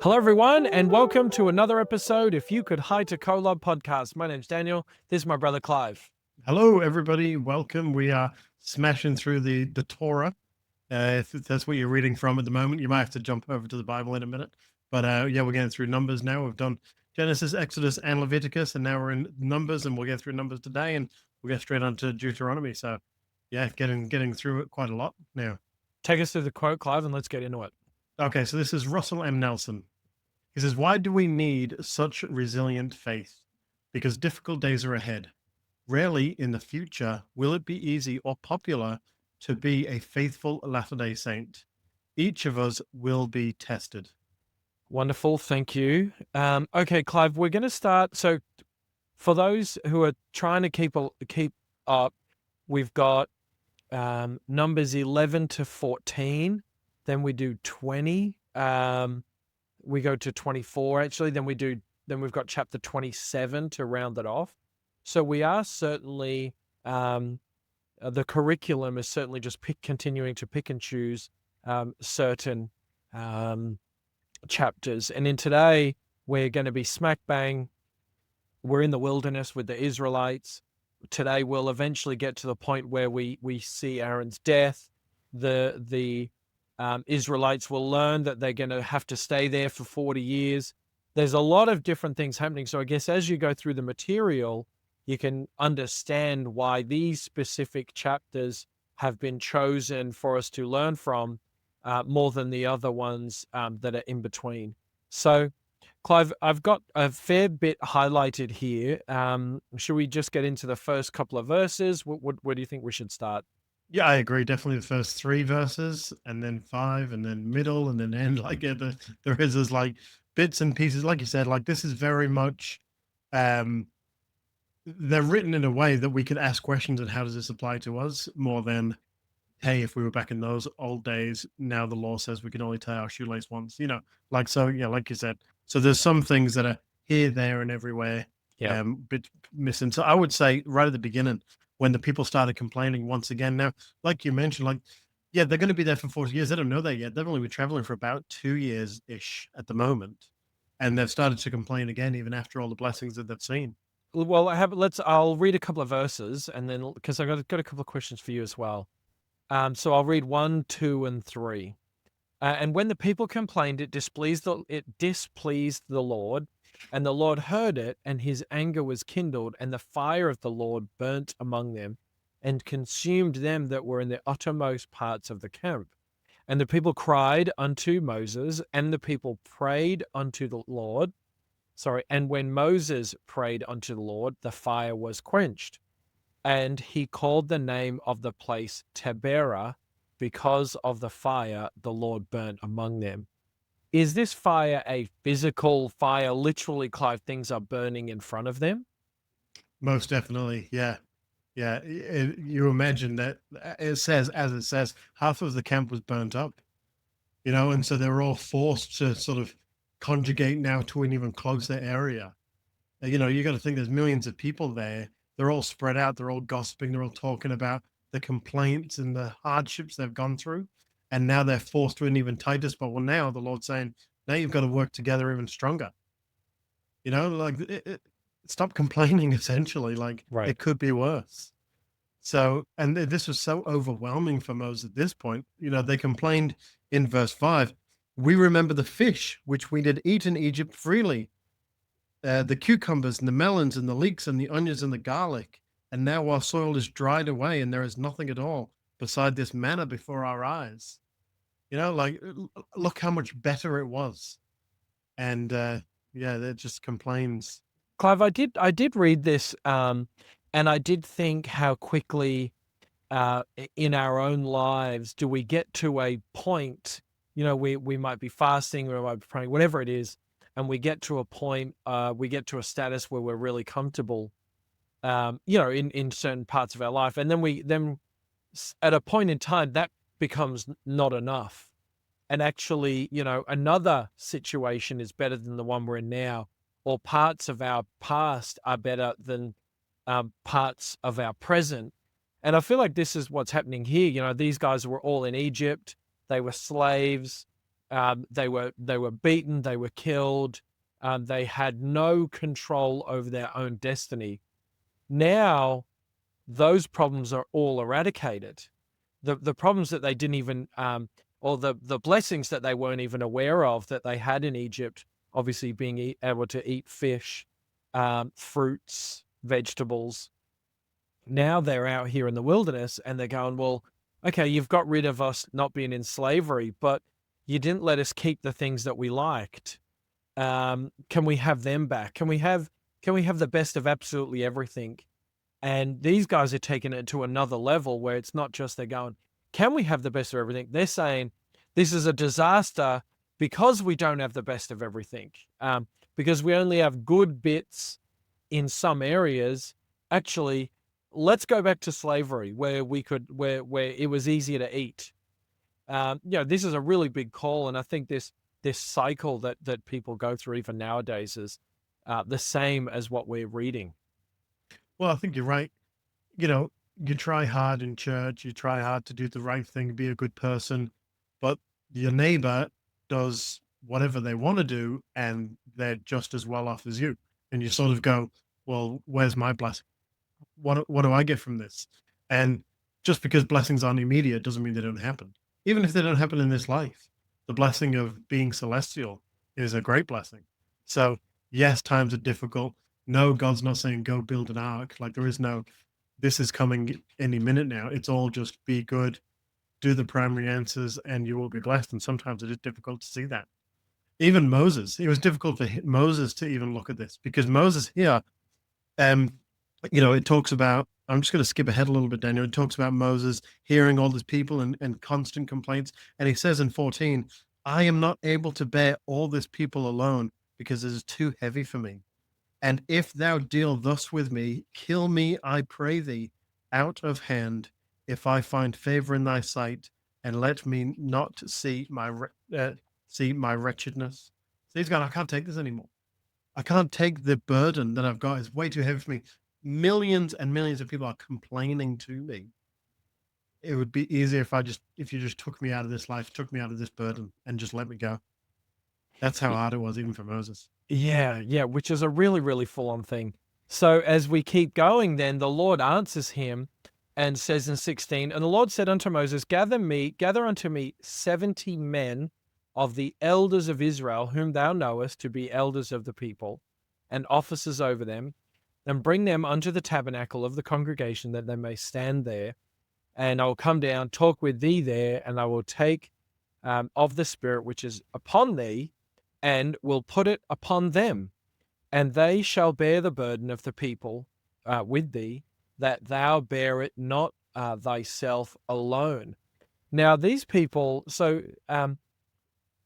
Hello, everyone, and welcome to another episode If You Could Hi to Kolob podcast. My name's Daniel. This is my brother Clive. Hello, everybody. Welcome. We are smashing through the Torah. If that's what you're reading from at the moment, you might have to jump over to the Bible in a minute. But yeah, we're getting through Numbers now. We've done Genesis, Exodus, and Leviticus, and now we're in Numbers, and we'll get through Numbers today, and we'll get straight on to Deuteronomy. So yeah, getting through it quite a lot now. Take us through the quote, Clive, and let's get into it. Okay, so this is Russell M. Nelson. He says, "Why do we need such resilient faith? Because difficult days are ahead. Rarely in the future will it be easy or popular to be a faithful Latter-day Saint. Each of us will be tested." Wonderful. Thank you. Okay, Clive, we're going to start. So for those who are trying to keep up, we've got Numbers 11 to 14. Then we do 20. We go to 24, actually. Then we've got chapter 27 to round it off. So we are certainly, the curriculum is certainly just continuing to pick and choose certain chapters. And in today, we're going to be smack bang. We're in the wilderness with the Israelites. Today, we'll eventually get to the point where we see Aaron's death. The Israelites will learn that they're going to have to stay there for 40 years. There's a lot of different things happening. So I guess as you go through the material, you can understand why these specific chapters have been chosen for us to learn from more than the other ones that are in between. So, Clive, I've got a fair bit highlighted here. Should we just get into the first couple of verses? Where do you think we should start? Yeah, I agree. Definitely the first 3 verses, and then 5, and then middle, and then end. Like there is this like bits and pieces. Like you said, like this is very much they're written in a way that we could ask questions and how does this apply to us more than, hey, if we were back in those old days, now the law says we can only tie our shoelace once, like, so, yeah, like you said. So there's some things that are here, there, and everywhere, Yeah. bit missing. So I would say right at the beginning, when the people started complaining once again, now, like you mentioned, like, yeah, they're going to be there for 40 years. They don't know that yet. They've only been traveling for about 2 years-ish at the moment. And they've started to complain again, even after all the blessings that they've seen. Well, I'll read a couple of verses, and then because I got a couple of questions for you as well. So I'll read 1, 2, and 3. And when the people complained, it displeased the Lord, and the Lord heard it, and his anger was kindled, and the fire of the Lord burnt among them, and consumed them that were in the uttermost parts of the camp. And the people cried unto Moses, and the people prayed unto the Lord. And when Moses prayed unto the Lord, the fire was quenched. And he called the name of the place Taberah, because of the fire the Lord burnt among them. Is this fire a physical fire? Literally, Clive, things are burning in front of them? Most definitely. Yeah. Yeah. You imagine that it says, as it says, half of the camp was burnt up, and so they were all forced to sort of conjugate now to an even closer area. You got to think there's millions of people there. They're all spread out. They're all gossiping. They're all talking about the complaints and the hardships they've gone through. And now they're forced to an even tighter spot. Well, now the Lord's saying, now you've got to work together even stronger. Like stop complaining, essentially. Like Right. it could be worse. So, and this was so overwhelming for Moses at this point. They complained in verse 5, "We remember the fish which we did eat in Egypt freely, the cucumbers and the melons and the leeks and the onions and the garlic. And now our soil is dried away and there is nothing at all beside this manna before our eyes." Like, look how much better it was. And yeah, that just complains. Clive, I did read this, and I did think how quickly in our own lives do we get to a point, we might be fasting, we might be praying, whatever it is, and we get to a point, we get to a status where we're really comfortable, in certain parts of our life. And then at a point in time, that becomes not enough. And actually, another situation is better than the one we're in now, or parts of our past are better than parts of our present. And I feel like this is what's happening here. These guys were all in Egypt. They were slaves. They were beaten, they were killed, they had no control over their own destiny. Now those problems are all eradicated. The problems that they didn't even or the blessings that they weren't even aware of that they had in Egypt, obviously being able to eat fish, fruits, vegetables. Now they're out here in the wilderness and they're going, well, okay, you've got rid of us not being in slavery, but you didn't let us keep the things that we liked. Can we have them back? Can we have the best of absolutely everything? And these guys are taking it to another level where it's not just they're going, can we have the best of everything? They're saying this is a disaster because we don't have the best of everything. Because we only have good bits in some areas. Actually, let's go back to slavery where where it was easier to eat. This is a really big call, and I think this cycle that people go through even nowadays is the same as what we're reading. Well, I think you're right. You know, you try hard in church, you try hard to do the right thing, be a good person, but your neighbor does whatever they want to do, and they're just as well off as you. And you sort of go, well, where's my blessing? What do I get from this? And just because blessings aren't immediate doesn't mean they don't happen. Even if they don't happen in this life, the blessing of being celestial is a great blessing. So yes, times are difficult. No, God's not saying go build an ark. Like there is no, this is coming any minute now. It's all just be good, do the primary answers, and you will be blessed. And sometimes it is difficult to see that. Even Moses, it was difficult for Moses to even look at this because Moses here, um, it talks about, I'm just going to skip ahead a little bit, Daniel. It talks about Moses hearing all these people and constant complaints. And he says in 14, I am not able to bear all this people alone because it is too heavy for me. And if thou deal thus with me, kill me, I pray thee, out of hand, if I find favor in thy sight, and let me not see my wretchedness. So he's going, I can't take this anymore. I can't take the burden that I've got. It's way too heavy for me. Millions and millions of people are complaining to me. It would be easier if you just took me out of this life, took me out of this burden, and just let me go. That's how hard it was, even for Moses. Yeah, which is a really, really full-on thing. So as we keep going, then the Lord answers him and says in 16, and the Lord said unto Moses, gather unto me 70 men of the elders of Israel, whom thou knowest to be elders of the people, and officers over them, and bring them unto the tabernacle of the congregation, that they may stand there. And I will come down, talk with thee there, and I will take of the Spirit which is upon thee, and will put it upon them, and they shall bear the burden of the people with thee, that thou bear it not thyself alone. Now these people, the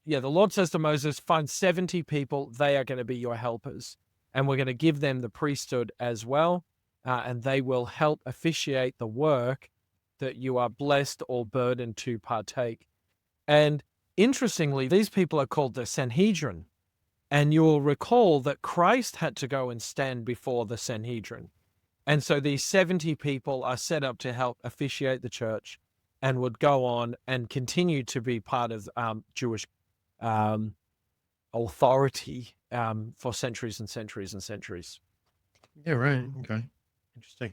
Lord says to Moses, find 70 people, they are going to be your helpers, and we're going to give them the priesthood as well, and they will help officiate the work that you are blessed or burdened to partake. And interestingly, these people are called the Sanhedrin. And you'll recall that Christ had to go and stand before the Sanhedrin. And so these 70 people are set up to help officiate the church and would go on and continue to be part of Jewish authority for centuries and centuries and centuries. Yeah, right. Okay. Interesting.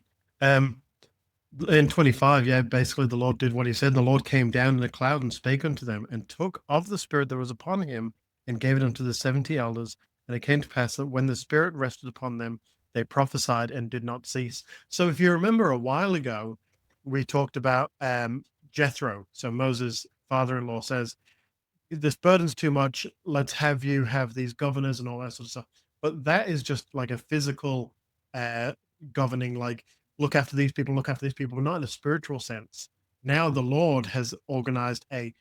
In 25, yeah, basically the Lord did what he said. The Lord came down in a cloud and spake unto them, and took of the Spirit that was upon him, and gave it unto the 70 elders. And it came to pass that when the Spirit rested upon them, they prophesied and did not cease. So if you remember a while ago, we talked about Jethro. So Moses' father-in-law says, this burden's too much. Let's have you have these governors and all that sort of stuff. But that is just like a physical governing, like look after these people, but not in a spiritual sense. Now the Lord has organized a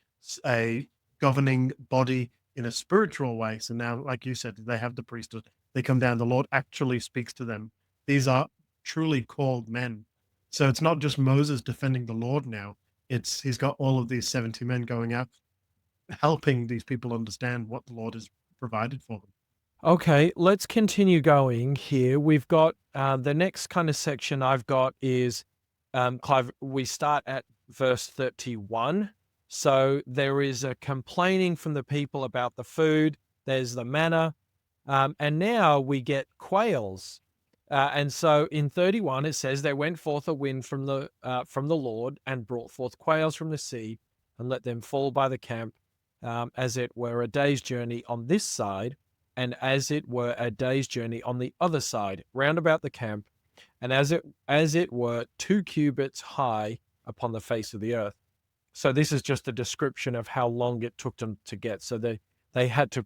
governing body in a spiritual way. So now, like you said, they have the priesthood. They come down. The Lord actually speaks to them. These are truly called men. So it's not just Moses defending the Lord now. He's got all of these 70 men going out, helping these people understand what the Lord has provided for them. Okay, let's continue going here. We've got the next kind of section I've got is, Clive, we start at verse 31. So there is a complaining from the people about the food. There's the manna. And now we get quails. And so in 31, it says, there went forth a wind from the Lord and brought forth quails from the sea and let them fall by the camp, as it were a day's journey on this side, and as it were a day's journey on the other side, round about the camp, and as it were 2 cubits high upon the face of the earth. So this is just a description of how long it took them to get. So they had to,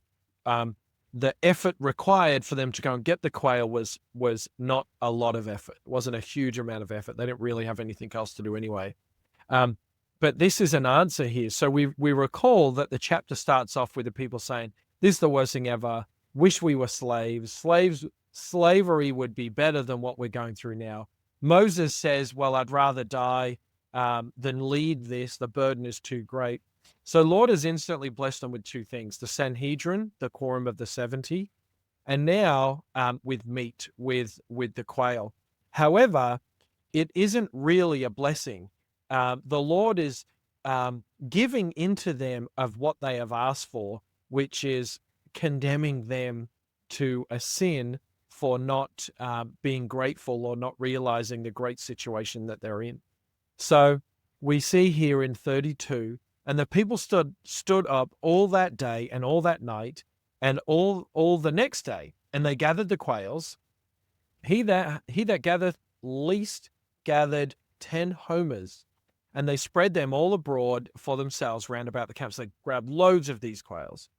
the effort required for them to go and get the quail was not a lot of effort. It wasn't a huge amount of effort. They didn't really have anything else to do anyway. But this is an answer here. So we recall that the chapter starts off with the people saying, "This is the worst thing ever. Wish we were slaves. Slavery would be better than what we're going through now." Moses says, "Well, I'd rather die than lead this. The burden is too great." So Lord has instantly blessed them with 2 things: the Sanhedrin, the quorum of the 70, and now with meat, with the quail. However, it isn't really a blessing. The Lord is giving into them of what they have asked for, which is condemning them to a sin for not being grateful or not realizing the great situation that they're in. So we see here in 32, and the people stood up all that day and all that night and all the next day, and they gathered the quails. He that gathereth least gathered 10 homers, and they spread them all abroad for themselves round about the camp. So they grabbed loads of these quails.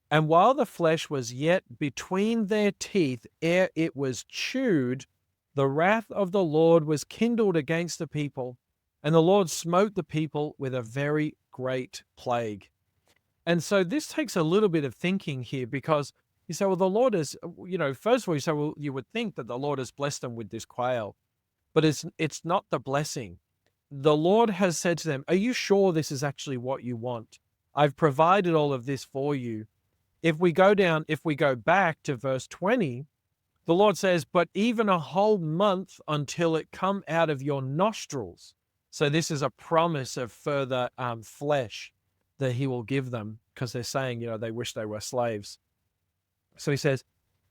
And while the flesh was yet between their teeth, ere it was chewed, the wrath of the Lord was kindled against the people, and the Lord smote the people with a very great plague. And so this takes a little bit of thinking here, because you say, well, the Lord is, first of all, you say, well, you would think that the Lord has blessed them with this quail, but it's not the blessing. The Lord has said to them, are you sure this is actually what you want? I've provided all of this for you. If we go back to verse 20, the Lord says, but even a whole month until it come out of your nostrils. So this is a promise of further flesh that he will give them, because they're saying, they wish they were slaves. So he says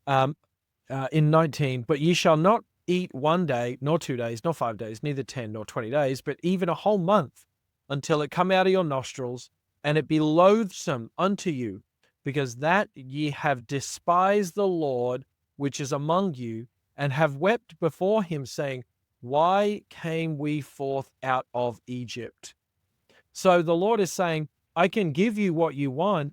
in 19, but ye shall not eat 1 day, nor 2 days, nor 5 days, neither 10 nor 20 days, but even a whole month until it come out of your nostrils, and it be loathsome unto you, because that ye have despised the Lord which is among you, and have wept before him, saying, why came we forth out of Egypt? So the Lord is saying, I can give you what you want,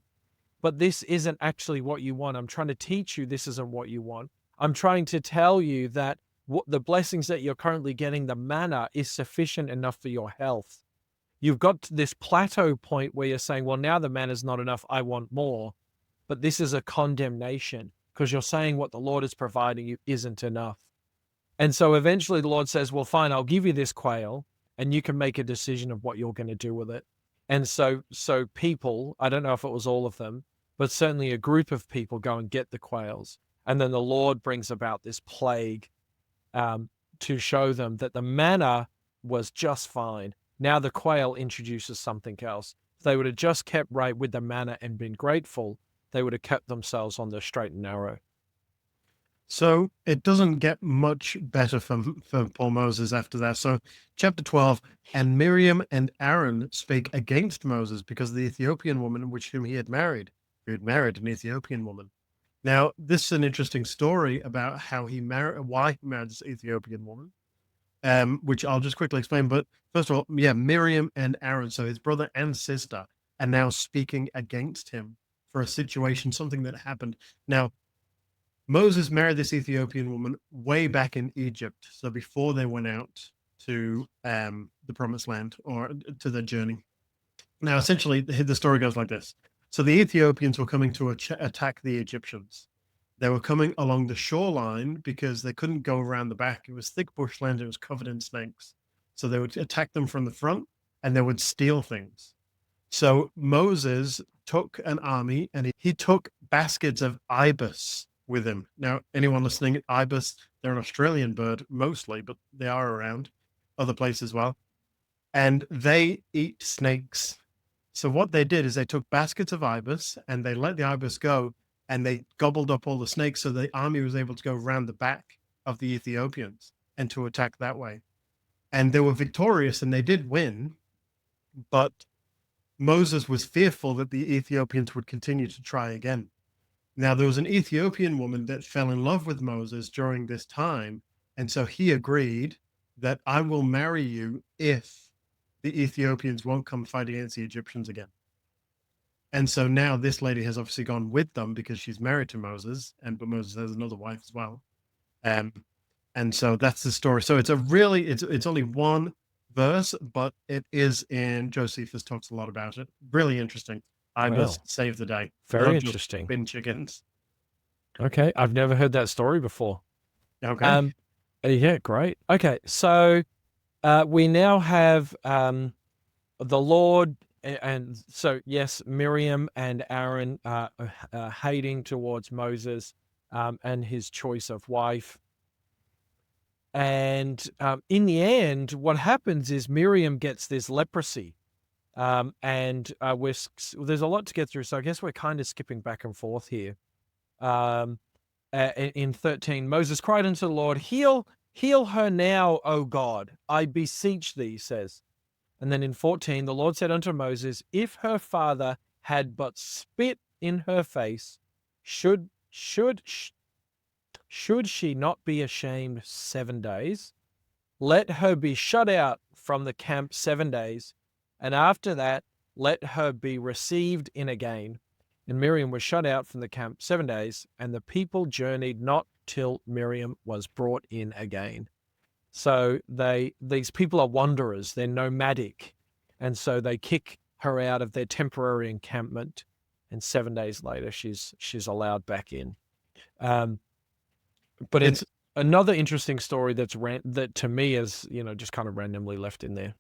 but this isn't actually what you want. I'm trying to teach you this isn't what you want. I'm trying to tell you that what the blessings that you're currently getting, the manna, is sufficient enough for your health. You've got to this plateau point where you're saying, well, now the manna is not enough. I want more. But this is a condemnation, because you're saying what the Lord is providing you isn't enough. And so eventually the Lord says, well, fine, I'll give you this quail, and you can make a decision of what you're going to do with it. And so people, I don't know if it was all of them, but certainly a group of people go and get the quails. And then the Lord brings about this plague to show them that the manna was just fine. Now the quail introduces something else. If they would have just kept right with the manna and been grateful, they would have kept themselves on the straight and narrow. So it doesn't get much better for poor Moses after that. So chapter 12, and Miriam and Aaron spake against Moses because of the Ethiopian woman whom he had married, who had married an Ethiopian woman. Now, this is an interesting story about why he married this Ethiopian woman, which I'll just quickly explain. But first of all, Miriam and Aaron, so his brother and sister, are now speaking against him for a situation, something that happened. Now, Moses married this Ethiopian woman way back in Egypt, so before they went out to the Promised Land, or to their journey. Now, essentially, the story goes like this. So the Ethiopians were coming to attack the Egyptians. They were coming along the shoreline because they couldn't go around the back. It was thick bushland. It was covered in snakes. So they would attack them from the front, and they would steal things. So Moses took an army, and he took baskets of ibis with him. Now, anyone listening, ibis, they're an Australian bird mostly, but they are around other places as well. And they eat snakes. So what they did is they took baskets of ibis and they let the ibis go, and they gobbled up all the snakes, so the army was able to go around the back of the Ethiopians and to attack that way. And they were victorious and they did win, but Moses was fearful that the Ethiopians would continue to try again. Now, there was an Ethiopian woman that fell in love with Moses during this time. And so he agreed that I will marry you if the Ethiopians won't come fight against the Egyptians again. And so now this lady has obviously gone with them because she's married to Moses, but Moses has another wife as well. Um, and so that's the story. So it's it's only one verse, but it is in Josephus talks a lot about it. Really interesting. I Wow. must save the day. Very Not just interesting. bin chickens. Okay. I've never heard that story before. Okay. Yeah, great. Okay. So we now have the Lord, and so yes, Miriam and Aaron hating towards Moses and his choice of wife. And in the end, what happens is Miriam gets this leprosy. And there's a lot to get through. So I guess we're kind of skipping back and forth here. In 13, Moses cried unto the Lord, heal her now, O God, I beseech thee, he says. And then in 14, the Lord said unto Moses, if her father had but spit in her face, should she not be ashamed 7 days? Let her be shut out from the camp 7 days, and after that let her be received in again. And Miriam was shut out from the camp 7 days, and the people journeyed not till Miriam was brought in again. So these people are wanderers, they're nomadic, and so they kick her out of their temporary encampment, and 7 days later she's allowed back in. But it's another interesting story that to me is, just kind of randomly left in there.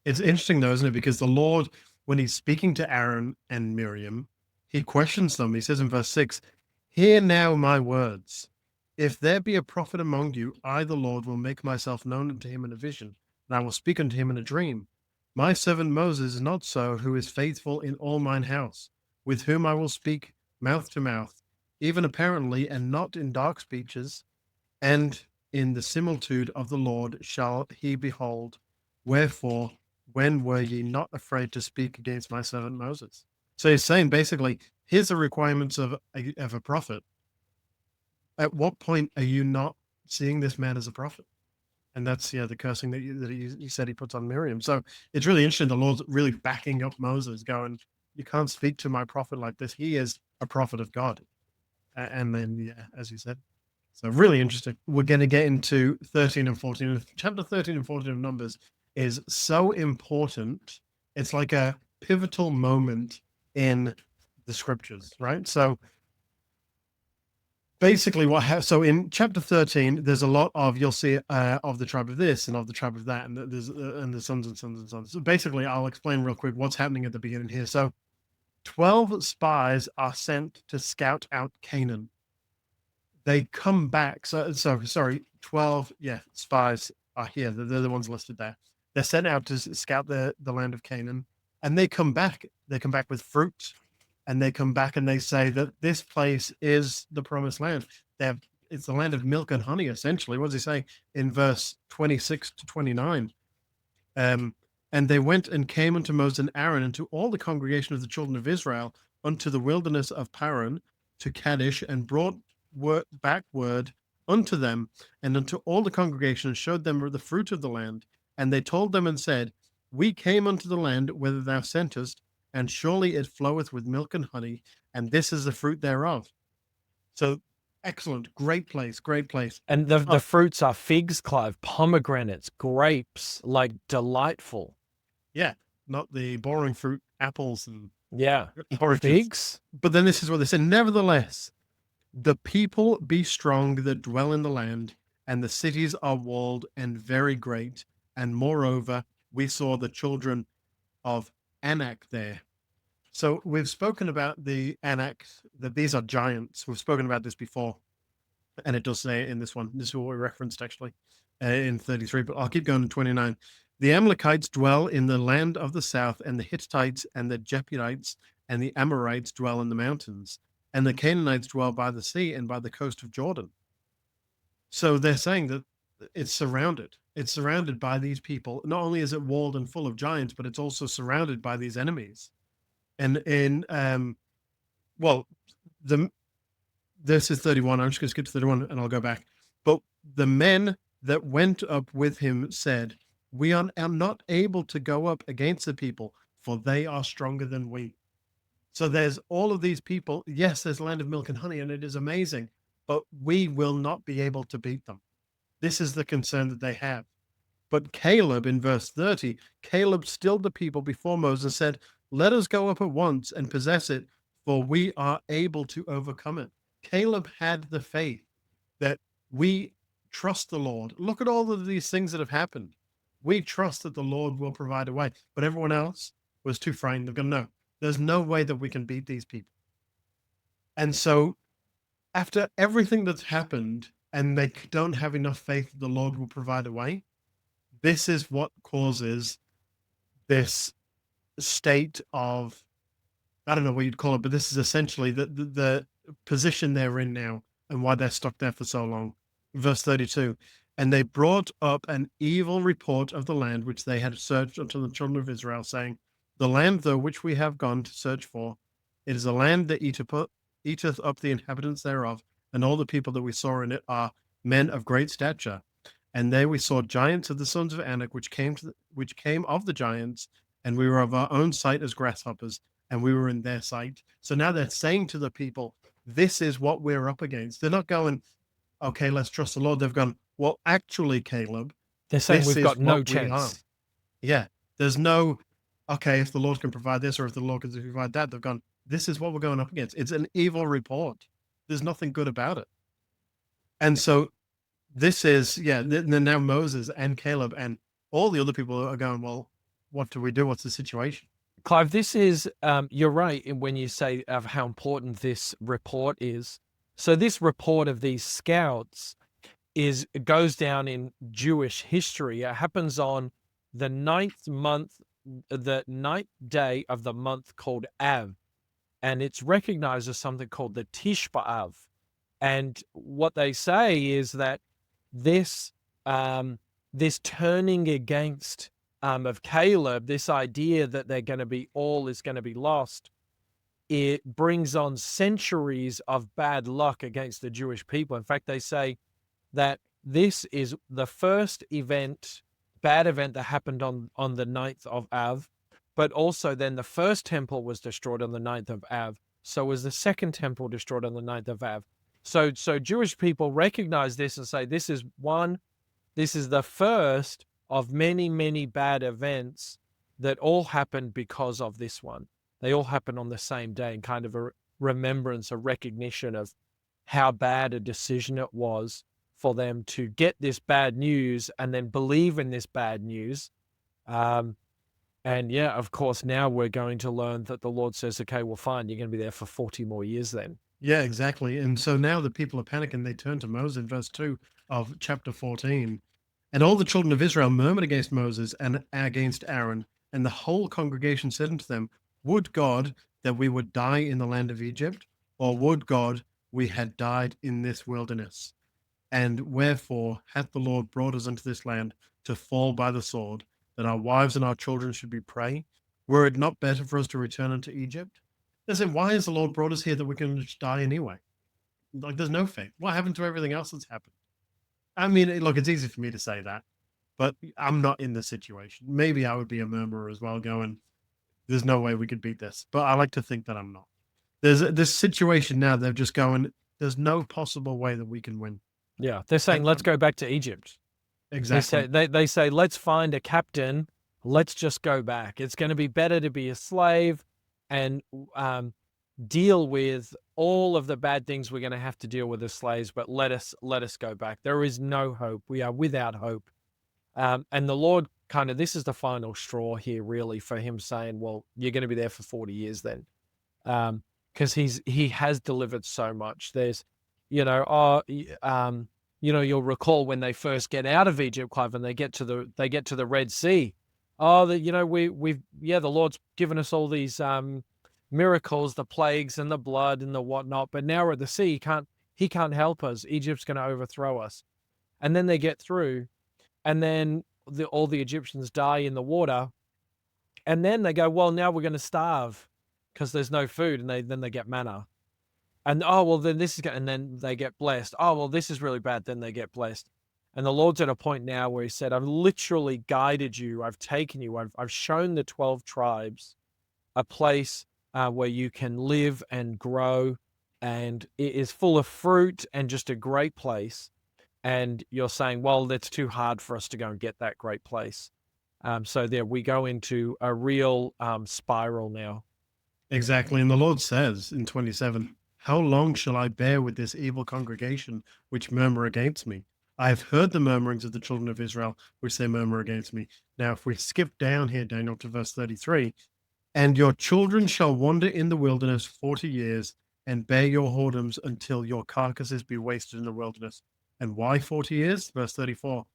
It's interesting though, isn't it? Because the Lord, when he's speaking to Aaron and Miriam, he questions them. He says in verse 6, hear now my words. If there be a prophet among you, I, the Lord, will make myself known unto him in a vision, and I will speak unto him in a dream. My servant Moses is not so, who is faithful in all mine house, with whom I will speak mouth to mouth, even apparently, and not in dark speeches, and in the similitude of the Lord shall he behold. Wherefore, when were ye not afraid to speak against my servant Moses? So he's saying basically, here's the requirements of a prophet. At what point are you not seeing this man as a prophet? And that's the cursing that he said he puts on Miriam. So it's really interesting. The Lord's really backing up Moses, going, "You can't speak to my prophet like this. He is a prophet of God." And then, as you said, so really interesting. We're going to get into 13 and 14. Chapter 13 and 14 of Numbers is so important. It's like a pivotal moment in the scriptures, right? So basically so in chapter 13 there's a lot of, you'll see of the tribe of this and of the tribe of that, and there's and the sons and sons and sons. So basically I'll explain real quick what's happening at the beginning here. So 12 spies are sent to scout out Canaan. They come back, so sorry, 12 spies are here. They're the ones listed there. They're sent out to scout the land of Canaan, and they come back with fruit. And they come back and they say that this place is the promised land. It's the land of milk and honey, essentially. What does he say in verse 26 to 29? And they went and came unto Moses and Aaron and to all the congregation of the children of Israel unto the wilderness of Paran to Kadesh, and brought back word unto them and unto all the congregation, and showed them the fruit of the land. And they told them and said, we came unto the land whither thou sentest, and surely it floweth with milk and honey, and this is the fruit thereof. So excellent, great place. And the fruits are figs, Clive, pomegranates, grapes, like delightful. Yeah, not the boring fruit, apples and oranges. Figs. But then this is what they said: nevertheless, the people be strong that dwell in the land, and the cities are walled and very great. And moreover, we saw the children of Anak there. So we've spoken about the Anak, that these are giants. We've spoken about this before, and it does say in this one. This is what we referenced actually in 33, but I'll keep going to 29. The Amalekites dwell in the land of the south, and the Hittites and the Jebusites and the Amorites dwell in the mountains, and the Canaanites dwell by the sea and by the coast of Jordan. So they're saying that it's surrounded. It's surrounded by these people. Not only is it walled and full of giants, but it's also surrounded by these enemies. And in well, the this is 31. I'm just going to skip to 31 and I'll go back. But the men that went up with him said, "We are not able to go up against the people, for they are stronger than we." So there's all of these people. Yes, there's land of milk and honey, and it is amazing, but we will not be able to beat them. This is the concern that they have. But Caleb, in verse 30, Caleb stilled the people before Moses and said, "Let us go up at once and possess it, for we are able to overcome it." Caleb had the faith that we trust the Lord. Look at all of these things that have happened. We trust that the Lord will provide a way. But everyone else was too frightened. They're going, no, there's no way that we can beat these people. And so after everything that's happened, and they don't have enough faith that the Lord will provide a way, this is what causes this state of, I don't know what you'd call it, but this is essentially the position they're in now and why they're stuck there for so long. Verse 32, and they brought up an evil report of the land which they had searched unto the children of Israel, saying, "The land, though, which we have gone to search for, it is a land that eateth up the inhabitants thereof, and all the people that we saw in it are men of great stature. And there we saw giants of the sons of Anak, which came of the giants, and we were of our own sight as grasshoppers, and we were in their sight." So now they're saying to the people, this is what we're up against. They're not going, okay, let's trust the Lord. They've gone, well, actually, Caleb, They're saying this we've is got no what we are. chance. Yeah. There's no, okay, if the Lord can provide this or if the Lord can provide that. They've gone, this is what we're going up against. It's an evil report. There's nothing good about it. And so this is, then now Moses and Caleb and all the other people are going, well, what do we do? What's the situation? Clive, this is, you're right when you say of how important this report is. So this report of these scouts goes down in Jewish history. It happens on the ninth day of the month called Av, and it's recognized as something called the Tish B'Av. And what they say is that this this turning against of Caleb, this idea that they're going to be all is going to be lost, it brings on centuries of bad luck against the Jewish people. In fact, they say that this is the first bad event that happened on the 9th of Av, but also then the first temple was destroyed on the 9th of Av. So was the second temple destroyed on the 9th of Av. So Jewish people recognize this and say, this is the first of many, many bad events that all happened because of this one. They all happened on the same day, and kind of a remembrance, a recognition of how bad a decision it was for them to get this bad news and then believe in this bad news. And yeah, of course, now we're going to learn that the Lord says, okay, well, fine, you're going to be there for 40 more years then. Yeah, exactly. And so now the people are panicking. They turn to Moses in verse 2 of chapter 14. And all the children of Israel murmured against Moses and against Aaron. And the whole congregation said unto them, "Would God that we would die in the land of Egypt, or would God we had died in this wilderness? And wherefore hath the Lord brought us into this land to fall by the sword, that our wives and our children should be prey? Were it not better for us to return unto Egypt?" They said, why has the Lord brought us here that we can just die anyway? Like, there's no faith. What happened to everything else that's happened? I mean, look, it's easy for me to say that, but I'm not in the situation. Maybe I would be a murmurer as well, going, there's no way we could beat this. But I like to think that I'm not. There's this situation now, they're just going, there's no possible way that we can win. Yeah, they're saying, let's go back to Egypt. Exactly. They say, let's find a captain. Let's just go back. It's going to be better to be a slave and deal with all of the bad things we're going to have to deal with as slaves, but let us go back. There is no hope. We are without hope. And the Lord this is the final straw here, really, for him saying, well, you're going to be there for 40 years then. Because he has delivered so much. There's, you'll recall when they first get out of Egypt, Clive, and they get to the Red Sea. Oh, the Lord's given us all these miracles, the plagues and the blood and the whatnot, but now we're at the sea. He can't help us. Egypt's going to overthrow us. And then they get through, and then all the Egyptians die in the water, and then they go, well, now we're going to starve because there's no food, and then they get manna. And oh, well, then this is, and then they get blessed. Oh, well, this is really bad. Then they get blessed. And the Lord's at a point now where he said, I've literally guided you. I've taken you. I've shown the 12 tribes a place where you can live and grow. And it is full of fruit and just a great place. And you're saying, well, that's too hard for us to go and get that great place. So there we go into a real spiral now. Exactly. And the Lord says in 27, how long shall I bear with this evil congregation which murmur against me? I have heard the murmurings of the children of Israel, which they murmur against me. Now, if we skip down here, Daniel, to verse 33, and your children shall wander in the wilderness 40 years and bear your whoredoms until your carcasses be wasted in the wilderness. And why 40 years? Verse 34,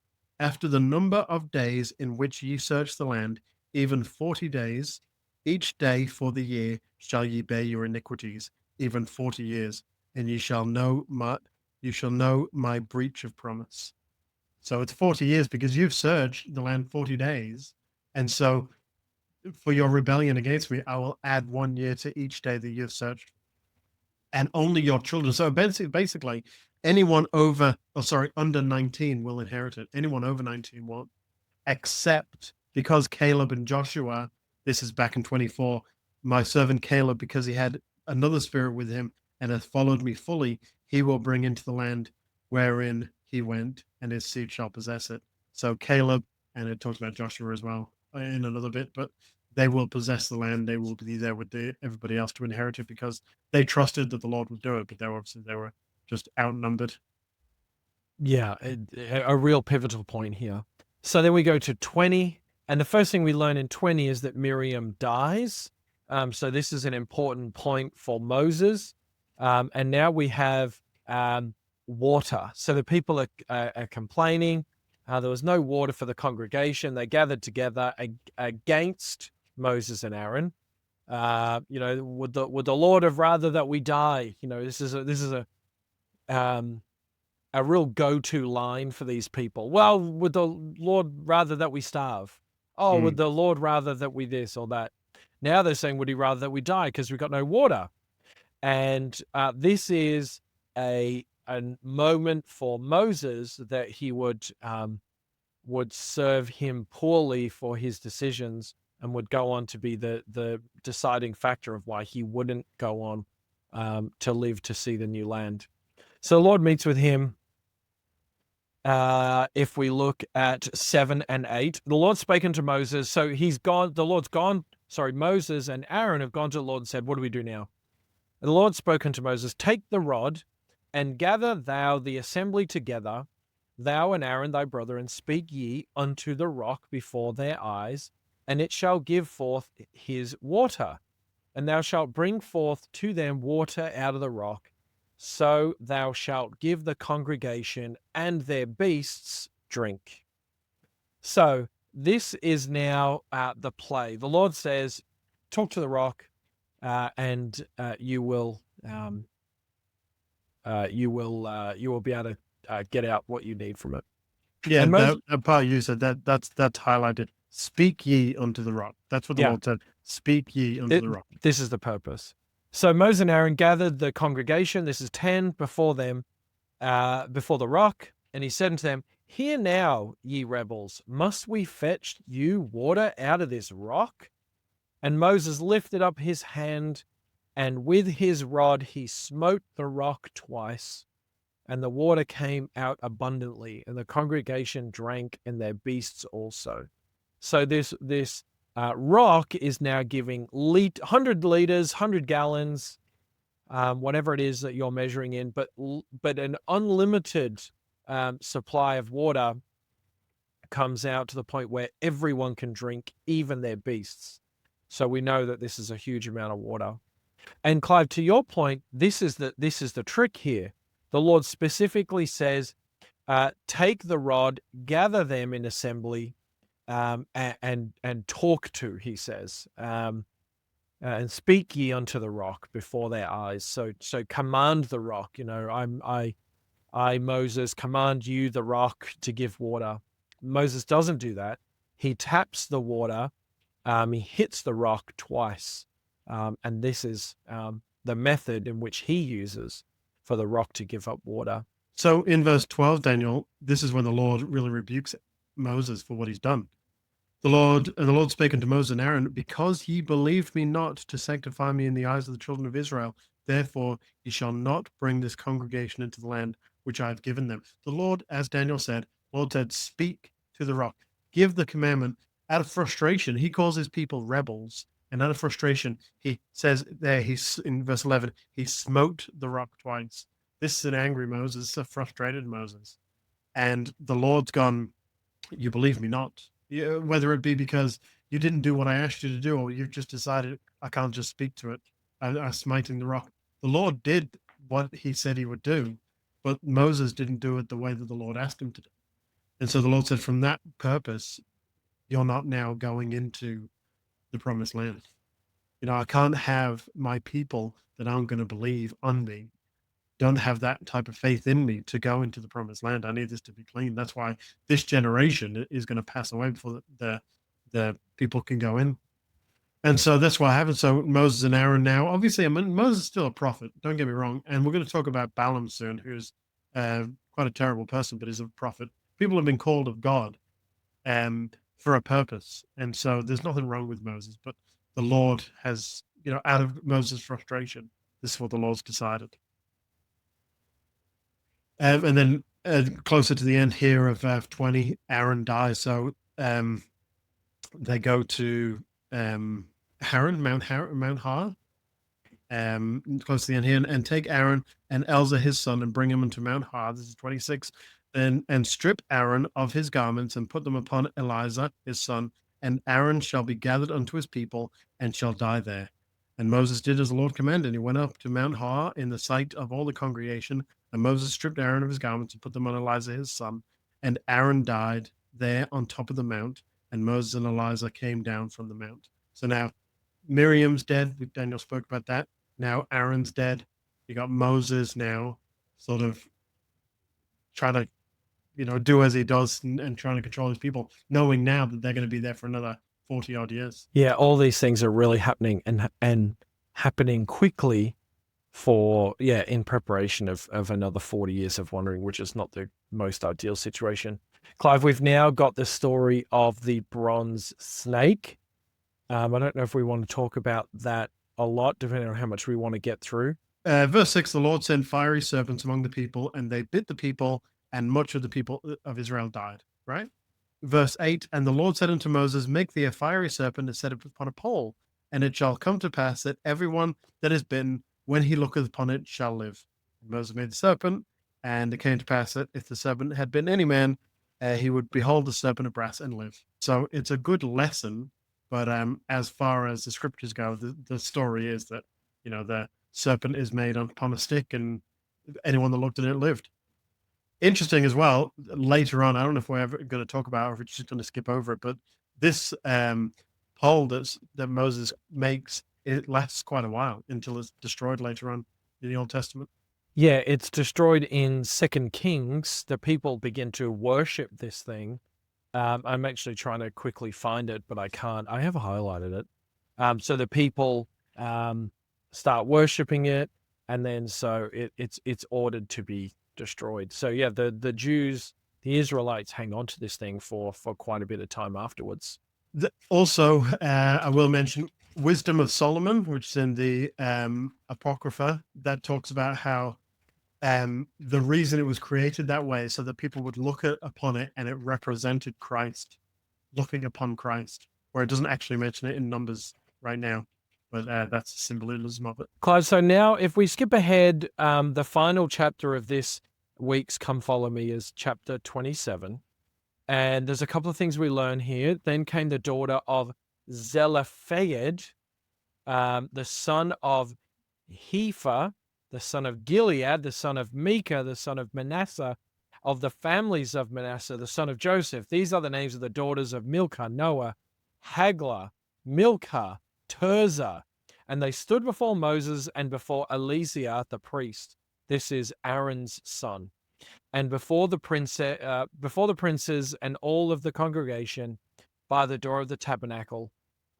after the number of days in which ye search the land, even 40 days, each day for the year shall ye bear your iniquities, even 40 years, and you shall know my breach of promise. So it's 40 years because you've searched the land 40 days. And so for your rebellion against me, I will add 1 year to each day that you've searched. And only your children. So basically, anyone under 19 will inherit it. Anyone over 19 won't, except because Caleb and Joshua, this is back in 24, my servant Caleb, because he had another spirit with him and hath followed me fully, he will bring into the land wherein he went, and his seed shall possess it. So Caleb, and it talks about Joshua as well in another bit, but they will possess the land. They will be there with everybody else to inherit it because they trusted that the Lord would do it, but they were just outnumbered. Yeah, a real pivotal point here. So then we go to 20, and the first thing we learn in 20 is that Miriam dies. So this is an important point for Moses. And now we have water. So the people are complaining. There was no water for the congregation. They gathered together against Moses and Aaron. Would the Lord have rather that we die? This is a real go-to line for these people. Well, would the Lord rather that we starve? Oh, would the Lord rather that we this or that? Now they're saying, would he rather that we die because we've got no water? And this is a moment for Moses that he would serve him poorly for his decisions and would go on to be the deciding factor of why he wouldn't go on to live to see the new land. So the Lord meets with him. If we look at 7 and 8, the Lord spake unto Moses. So he's gone. The Lord's gone. Sorry, Moses and Aaron have gone to the Lord and said, what do we do now? And the Lord spoke unto Moses, take the rod and gather thou the assembly together, thou and Aaron thy brother, and speak ye unto the rock before their eyes, and it shall give forth his water. And thou shalt bring forth to them water out of the rock. So thou shalt give the congregation and their beasts drink. So this is now the play. The Lord says, talk to the rock, and you will be able to get out what you need from it. Yeah, that part you said that's highlighted. Speak ye unto the rock. That's what the Lord said. Speak ye unto the rock. This is the purpose. So Moses and Aaron gathered the congregation. This is 10 before them, before the rock. And he said unto them, hear now, ye rebels, must we fetch you water out of this rock? And Moses lifted up his hand, and with his rod he smote the rock twice, and the water came out abundantly, and the congregation drank, and their beasts also. So this rock is now giving 100 liters, 100 gallons, whatever it is that you're measuring in, but an unlimited supply of water comes out to the point where everyone can drink, even their beasts. So we know that this is a huge amount of water. And Clive, to your point, this is the trick here. The Lord specifically says, take the rod, gather them in assembly, and talk to, he says, and speak ye unto the rock before their eyes. So command the rock. I Moses command you the rock to give water. Moses doesn't do that. He taps the water. He hits the rock twice, and this is the method in which he uses for the rock to give up water. So in verse 12, Daniel, this is when the Lord really rebukes Moses for what he's done. The Lord spake unto Moses and Aaron, because ye believed me not to sanctify me in the eyes of the children of Israel, therefore ye shall not bring this congregation into the land which I have given them. The Lord, as Daniel said, the Lord said, speak to the rock, give the commandment. Out of frustration, he calls his people rebels. And out of frustration, he says there, he's in verse 11, he smote the rock twice. This is an angry Moses, a frustrated Moses. And the Lord's gone, you believe me not. Whether it be because you didn't do what I asked you to do, or you've just decided I can't just speak to it. I'm smiting the rock. The Lord did what he said he would do, but Moses didn't do it the way that the Lord asked him to do. And so the Lord said, from that purpose, you're not now going into the promised land. I can't have my people that aren't going to believe on me, don't have that type of faith in me to go into the promised land. I need this to be clean. That's why this generation is going to pass away before the people can go in. And so that's what happened. So Moses and Aaron now, obviously, I mean, Moses is still a prophet. Don't get me wrong. And we're going to talk about Balaam soon, who's quite a terrible person, but is a prophet. People have been called of God for a purpose. And so there's nothing wrong with Moses, but the Lord has, out of Moses' frustration, this is what the Lord's decided. And then closer to the end here of 20, Aaron dies. So they go to Mount Har, close to the end here, and take Aaron and Elzah his son and bring him into Mount Har. This is 26. And strip Aaron of his garments and put them upon Eleazar his son, and Aaron shall be gathered unto his people and shall die there. And Moses did as the Lord commanded. He went up to Mount Har in the sight of all the congregation, and Moses stripped Aaron of his garments and put them on Eleazar his son, and Aaron died there on top of the mount, and Moses and Eleazar came down from the mount. So now Miriam's dead. Daniel spoke about that. Now Aaron's dead. You got Moses now sort of trying to do as he does and trying to control his people, knowing now that they're going to be there for another 40 odd years. Yeah, all these things are really happening and happening quickly in preparation of another 40 years of wandering, which is not the most ideal situation. Clive, we've now got the story of the bronze snake. I don't know if we want to talk about that a lot, depending on how much we want to get through. Verse 6, the Lord sent fiery serpents among the people, and they bit the people, and much of the people of Israel died, right? Verse 8, and the Lord said unto Moses, make thee a fiery serpent and set it upon a pole, and it shall come to pass that everyone that is bitten, when he looketh upon it, shall live. And Moses made the serpent, and it came to pass that if the serpent had bitten any man, he would behold the serpent of brass and live. So it's a good lesson, but as far as the scriptures go, the story is that, the serpent is made upon a stick, and anyone that looked at it lived. Interesting as well, later on, I don't know if we're ever going to talk about it or if we're just going to skip over it, but this pole that Moses makes, it lasts quite a while until it's destroyed later on in the Old Testament. Yeah, it's destroyed in 2 Kings. The people begin to worship this thing. I'm actually trying to quickly find it, but I can't. I have highlighted it. So the people start worshiping it, and then so it's ordered to be destroyed. So yeah, the Jews, the Israelites, hang on to this thing for quite a bit of time afterwards. Also, I will mention Wisdom of Solomon, which is in the Apocrypha, that talks about how the reason it was created that way so that people would look upon it and it represented Christ, looking upon Christ, where it doesn't actually mention it in Numbers right now, but that's the symbolism of it. Clive, so now if we skip ahead, the final chapter of this week's Come Follow Me is chapter 27. And there's a couple of things we learn here. Then came the daughter of Zelophehad, the son of Hepher, the son of Gilead, the son of Micah, the son of Manasseh, of the families of Manasseh, the son of Joseph. These are the names of the daughters of Milcah, Noah, Hagla, Milcah, Tirzah. And they stood before Moses and before Eleazar the priest. This is Aaron's son. And before the princes and all of the congregation by the door of the tabernacle,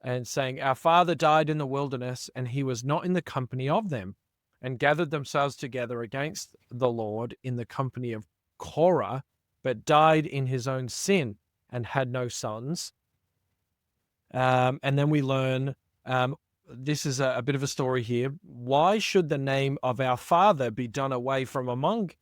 and saying, Our father died in the wilderness, and he was not in the company of them, and gathered themselves together against the Lord in the company of Korah, but died in his own sin and had no sons. And then we learn this is a bit of a story here. Why should the name of our father be done away from among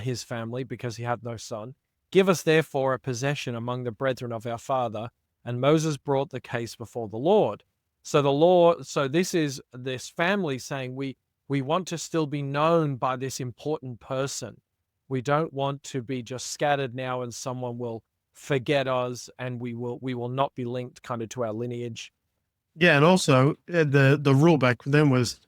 his family because he had no son? Give us therefore a possession among the brethren of our father. And Moses brought the case before the Lord. So this is this family saying, we want to still be known by this important person. We don't want to be just scattered now and someone will forget us and we will not be linked kind of to our lineage. Yeah, and also the rule back then was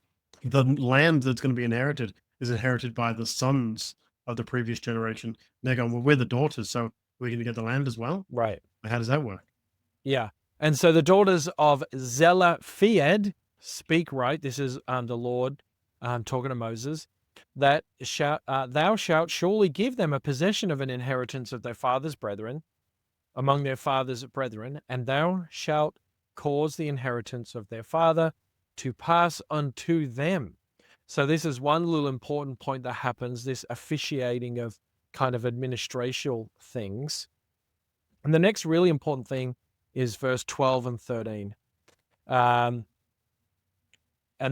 the land that's going to be inherited is inherited by the sons of the previous generation. And they're going, well, we're the daughters, so we're going to get the land as well. Right. How does that work? Yeah. And so the daughters of Zelophehad speak right. This is the Lord talking to Moses, that thou shalt surely give them a possession of an inheritance of their father's brethren, among their father's brethren, and thou shalt cause the inheritance of their father to pass unto them. So this is one little important point that happens, this officiating of kind of administrational things. And the next really important thing is verse 12 and 13. And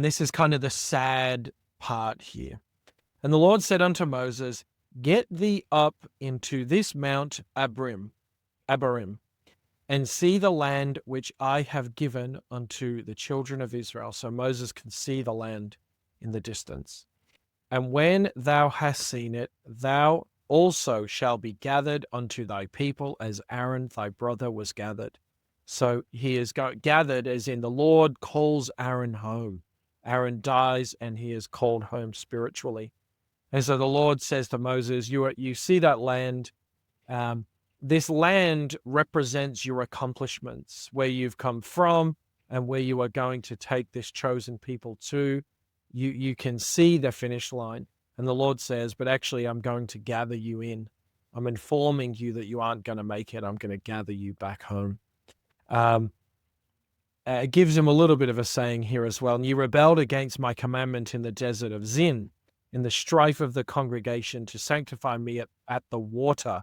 this is kind of the sad part here. And the Lord said unto Moses, Get thee up into this Mount Abarim, and see the land which I have given unto the children of Israel. So Moses can see the land in the distance. And when thou hast seen it, thou also shall be gathered unto thy people as Aaron thy brother was gathered. So he is gathered as in the Lord calls Aaron home. Aaron dies and he is called home spiritually. And so the Lord says to Moses, you see that land. This land represents your accomplishments, where you've come from and where you are going to take this chosen people to. You can see the finish line. And the Lord says, but actually, I'm going to gather you in. I'm informing you that you aren't going to make it. I'm going to gather you back home. It gives him a little bit of a saying here as well. And you rebelled against my commandment in the desert of Zin, in the strife of the congregation, to sanctify me at the water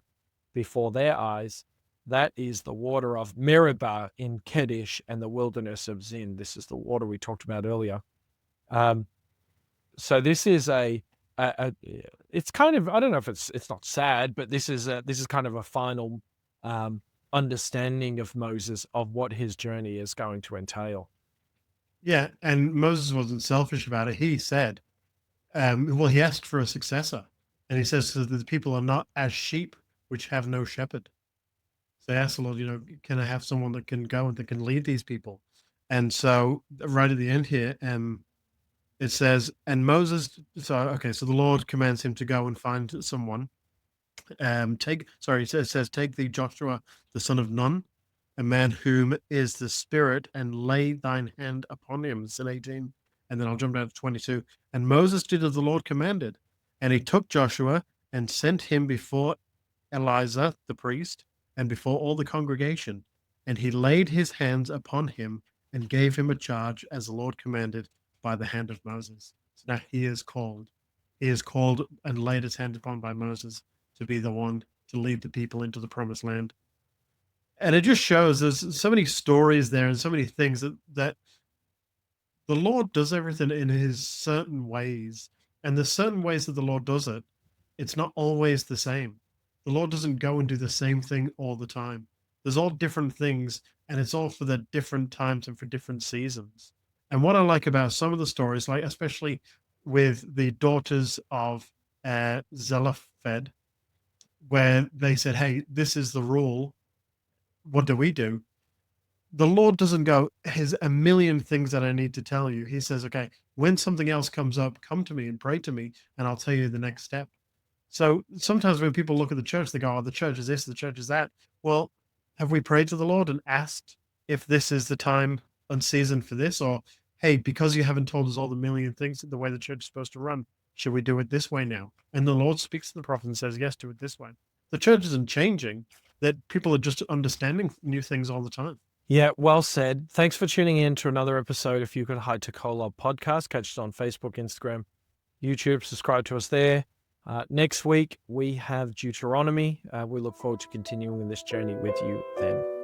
before their eyes. That is the water of Meribah in Kadesh and the wilderness of Zin. This is the water we talked about earlier. So this is it's kind of, I don't know if it's not sad, but this is kind of a final understanding of Moses of what his journey is going to entail. Yeah, and Moses wasn't selfish about it. He said, well, he asked for a successor, and he says that the people are not as sheep which have no shepherd. So they asked the Lord, can I have someone that can go and that can lead these people? And so right at the end here, it says, and Moses, so the Lord commands him to go and find someone. It says, take thee Joshua, the son of Nun, a man whom is the Spirit, and lay thine hand upon him. It's in 18. And then I'll jump down to 22. And Moses did as the Lord commanded. And he took Joshua and sent him before Eleazar the priest and before all the congregation. And he laid his hands upon him and gave him a charge as the Lord commanded by the hand of Moses. So now he is called. He is called and laid his hand upon by Moses to be the one to lead the people into the promised land. And it just shows there's so many stories there and so many things that the Lord does everything in his certain ways. And the certain ways that the Lord does it, it's not always the same. The Lord doesn't go and do the same thing all the time. There's all different things, and it's all for the different times and for different seasons. And what I like about some of the stories, like especially with the daughters of Zelophehad, where they said, hey, this is the rule. What do we do? The Lord doesn't go, here's a million things that I need to tell you. He says, okay, when something else comes up, come to me and pray to me, and I'll tell you the next step. So sometimes when people look at the church, they go, oh, the church is this, the church is that. Well, have we prayed to the Lord and asked if this is the time and season for this? Or, hey, because you haven't told us all the million things the way the church is supposed to run, should we do it this way now? And the Lord speaks to the prophet and says, yes, do it this way. The church isn't changing, that people are just understanding new things all the time. Yeah, well said. Thanks for tuning in to another episode of You Could Hide to Kolob podcast. Catch us on Facebook, Instagram, YouTube. Subscribe to us there. Next week, we have Deuteronomy. We look forward to continuing this journey with you then.